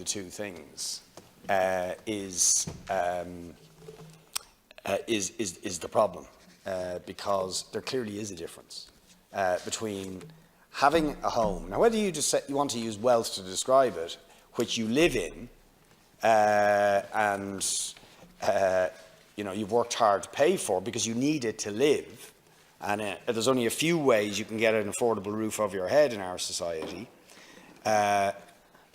the two things is the problem, because there clearly is a difference between having a home. Now, whether you just you want to use wealth to describe it, which you live in, and you know, you've worked hard to pay for because you need it to live, and there's only a few ways you can get an affordable roof over your head in our society,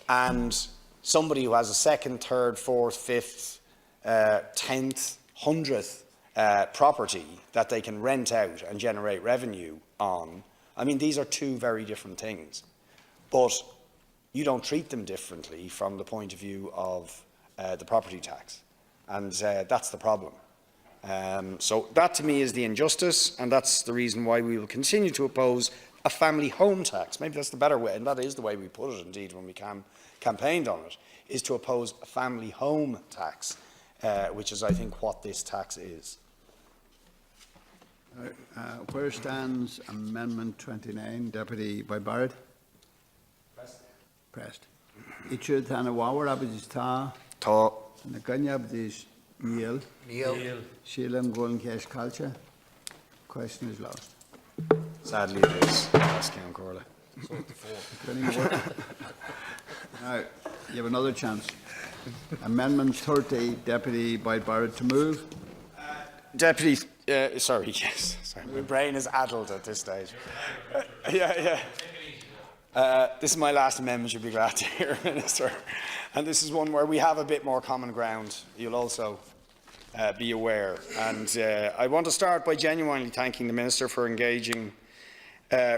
and somebody who has a second, third, fourth, fifth, 10th, 100th property that they can rent out and generate revenue on. I mean, these are two very different things, but you don't treat them differently from the point of view of the property tax, and that's the problem. So that to me is the injustice, and that's the reason why we will continue to oppose a family home tax. Maybe that's the better way, and that is the way we put it indeed when we campaigned on it, is to oppose a family home tax, which is, I think, what this tax is. Where stands Amendment 29, Deputy Boyd Barrett? Pressed. Ichud Thanawawar Abadis Ta. Ta. Naganya Abadis Neil. Sheelan Golden Cash Culture. Question is lost. Sadly, it is. That's Count Corley. Now, you have another chance. Amendment 30, Deputy Boyd Barrett to move. Deputy, sorry, yes. Sorry, my brain is addled at this stage. This is my last amendment, you'll be glad to hear, Minister. And this is one where we have a bit more common ground, you'll also be aware. And I want to start by genuinely thanking the Minister for engaging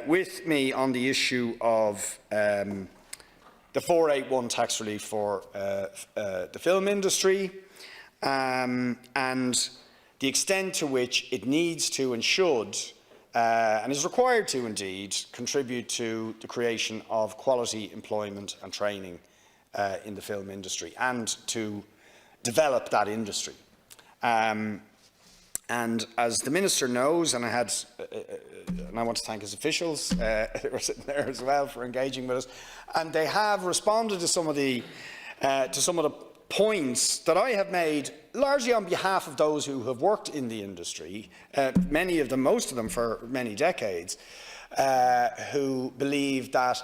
with me on the issue of the 481 tax relief for the film industry, and the extent to which it needs to and should, and is required to indeed, contribute to the creation of quality employment and training in the film industry, and to develop that industry. And as the Minister knows, and I want to thank his officials who are sitting there as well for engaging with us, and they have responded to some of the points that I have made, largely on behalf of those who have worked in the industry, many of them, most of them for many decades, who believe that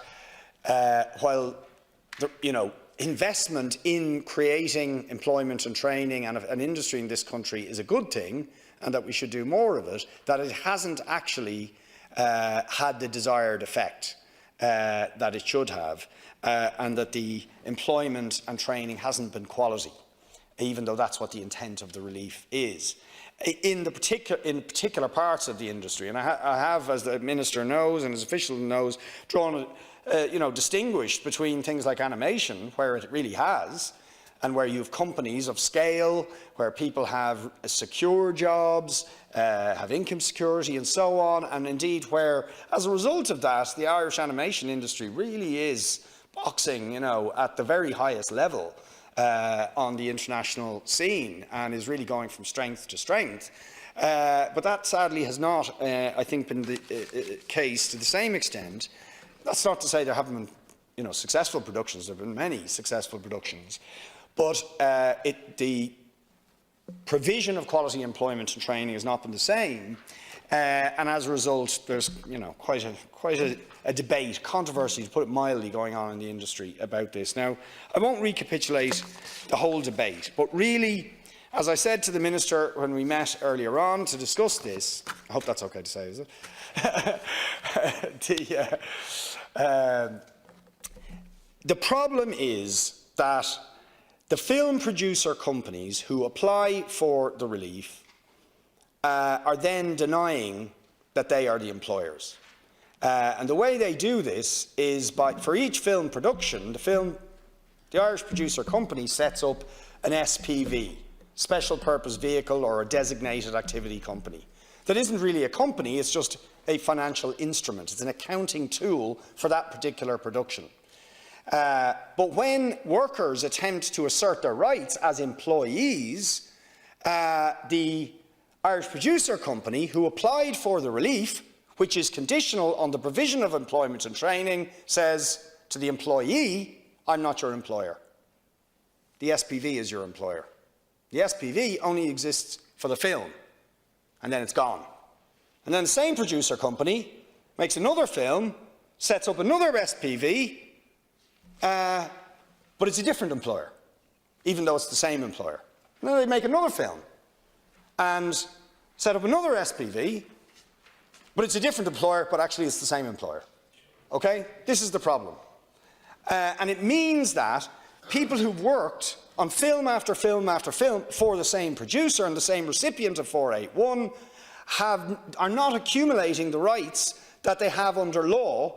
while investment in creating employment and training and an industry in this country is a good thing, and that we should do more of it, that it hasn't actually had the desired effect that it should have, and that the employment and training hasn't been quality, even though that's what the intent of the relief is. In particular parts of the industry, and I have, as the Minister knows and his official knows, drawn distinguished between things like animation, where it really has, and where you have companies of scale, where people have secure jobs, have income security and so on, and indeed where, as a result of that, the Irish animation industry really is boxing, at the very highest level on the international scene, and is really going from strength to strength. But that sadly has not, I think, been the case to the same extent. That's not to say there haven't been, successful productions. There have been many successful productions. But the provision of quality employment and training has not been the same, and as a result, there's quite a debate, controversy, to put it mildly, going on in the industry about this. Now, I won't recapitulate the whole debate, but really, as I said to the Minister when we met earlier on to discuss this, I hope that's okay to say, is it? The problem is that the film producer companies who apply for the relief are then denying that they are the employers. And the way they do this is for each film production, the Irish producer company sets up an SPV, special purpose vehicle, or a designated activity company. That isn't really a company, it's just a financial instrument. It's an accounting tool for that particular production. But when workers attempt to assert their rights as employees, the Irish producer company, who applied for the relief, which is conditional on the provision of employment and training, says to the employee, I'm not your employer. the SPV is your employer. The SPV only exists for the film, and then it's gone. And then the same producer company makes another film, sets up another SPV, but it's a different employer, even though it's the same employer. And then they make another film and set up another SPV, but it's a different employer, but actually it's the same employer. Okay? This is the problem. And it means that people who've worked on film after film after film for the same producer and the same recipient of 481 are not accumulating the rights that they have under law,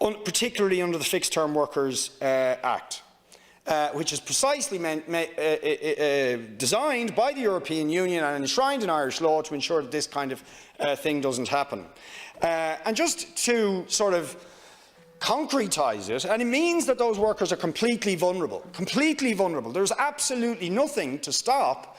particularly under the Fixed Term Workers Act, which is precisely designed by the European Union and enshrined in Irish law to ensure that this kind of thing doesn't happen. And just to sort of concretise it, and it means that those workers are completely vulnerable, There's absolutely nothing to stop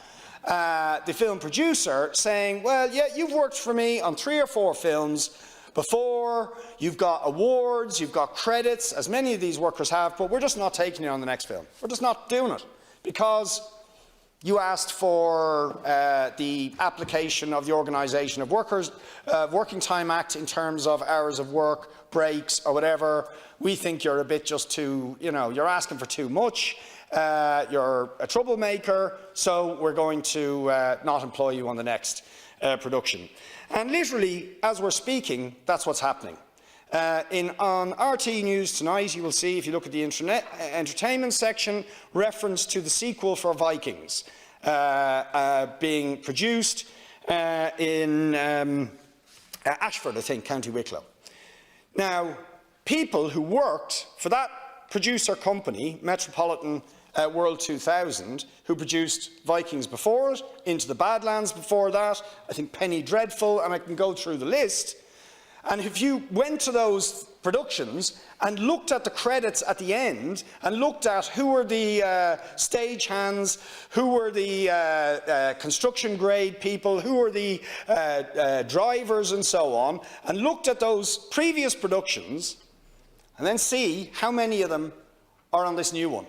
the film producer saying, well, yeah, you've worked for me on 3 or 4 films before, you've got awards, you've got credits, as many of these workers have, but we're just not taking you on the next film. We're just not doing it because you asked for the application of the Organisation of Workers Working Time Act in terms of hours of work, breaks or whatever. We think you're a bit just too, you're asking for too much. You're a troublemaker, so we're going to not employ you on the next production. And literally, as we're speaking, that's what's happening. On RT News tonight, you will see, if you look at the entertainment section, reference to the sequel for Vikings being produced in Ashford, I think, County Wicklow. Now, people who worked for that producer company, Metropolitan World 2000, who produced Vikings before it, Into the Badlands before that, I think Penny Dreadful, and I can go through the list. And if you went to those productions and looked at the credits at the end and looked at who were the stagehands, who were the construction grade people, who were the drivers and so on, and looked at those previous productions and then see how many of them are on this new one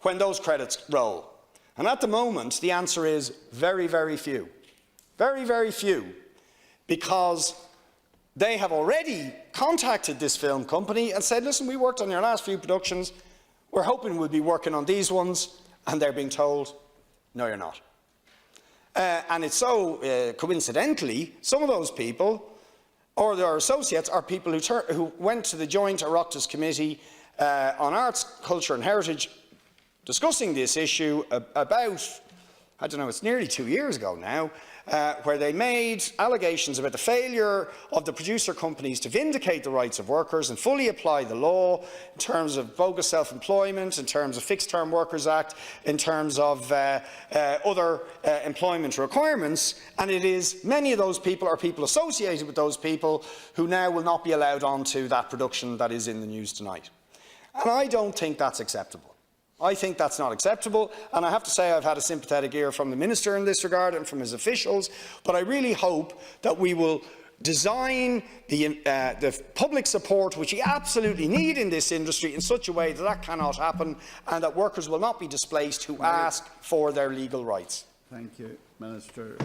when those credits roll. And at the moment, the answer is very, very few. Very, very few, because they have already contacted this film company and said, listen, we worked on your last few productions, we're hoping we'll be working on these ones, and they're being told, no, you're not. And it's so, coincidentally, some of those people, or their associates, are people who went to the joint Oireachtas Committee on Arts, Culture and Heritage discussing this issue about, I don't know, it's nearly 2 years ago now, where they made allegations about the failure of the producer companies to vindicate the rights of workers and fully apply the law in terms of bogus self-employment, in terms of Fixed Term Workers Act, in terms of other employment requirements. And it is many of those people are people associated with those people who now will not be allowed onto that production that is in the news tonight. And I don't think that's acceptable. I think that's not acceptable, and I have to say I've had a sympathetic ear from the Minister in this regard and from his officials, but I really hope that we will design the public support which we absolutely need in this industry in such a way that that cannot happen and that workers will not be displaced who ask for their legal rights. Thank you, Minister.